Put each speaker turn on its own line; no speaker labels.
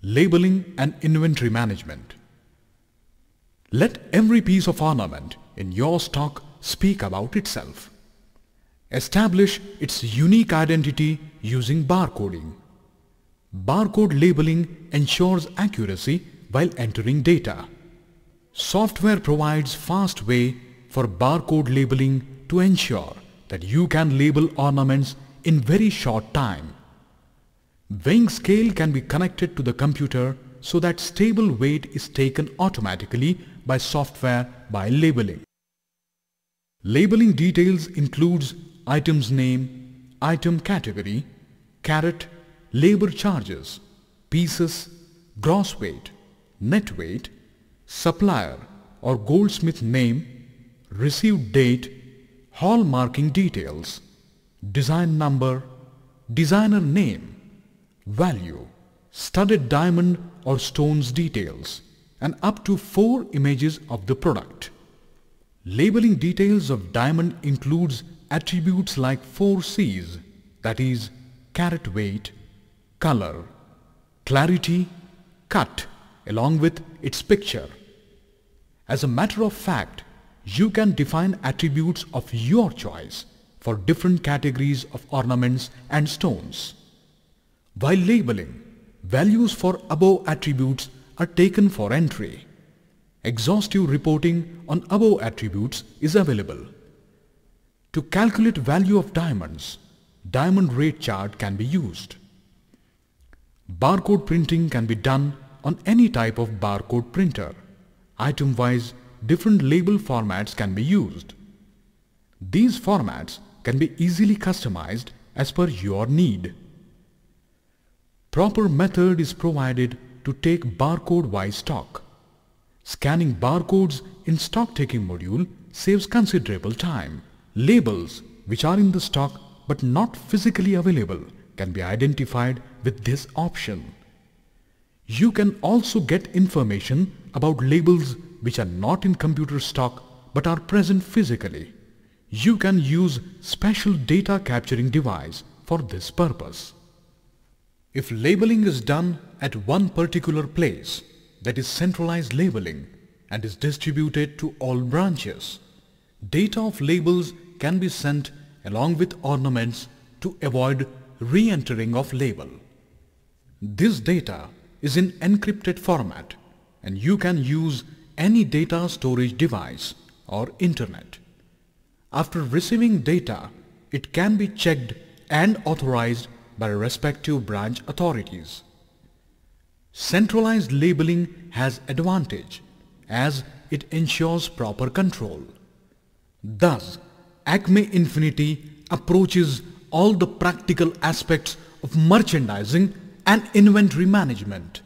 Labeling and inventory management. Let every piece of ornament in your stock speak about itself. Establish its unique identity using barcoding. Barcode labeling ensures accuracy while entering data. Software provides fast way for barcode labeling to ensure that you can label ornaments in very short time. Weighing scale can be connected to the computer so that stable weight is taken automatically by software by labeling. Labeling details includes item's name, item category, carat, labor charges, pieces, gross weight, net weight, supplier or goldsmith name, received date, hallmarking details, design number, designer name, value, studded diamond or stones details, and up to 4 images of the product. Labeling details of diamond includes attributes like 4 C's, that is, carat weight, color, clarity, cut, along with its picture. As a matter of fact, you can define attributes of your choice for different categories of ornaments and stones. While labeling, values for above attributes are taken for entry. Exhaustive reporting on above attributes is available. To calculate value of diamonds, diamond rate chart can be used. Barcode printing can be done on any type of barcode printer. Item-wise, different label formats can be used. These formats can be easily customized as per your need. Proper method is provided to take barcode-wise stock. Scanning barcodes in stock taking module saves considerable time. Labels which are in the stock but not physically available can be identified with this option. You can also get information about labels which are not in computer stock but are present physically. You can use special data capturing device for this purpose. If labeling is done at one particular place, that is centralized labeling, and is distributed to all branches, data of labels can be sent along with ornaments to avoid re-entering of label. This data is in encrypted format and you can use any data storage device or internet. After receiving data, it can be checked and authorized by respective branch authorities. Centralized labeling has advantage as it ensures proper control. Thus, Acme Infinity approaches all the practical aspects of merchandising and inventory management.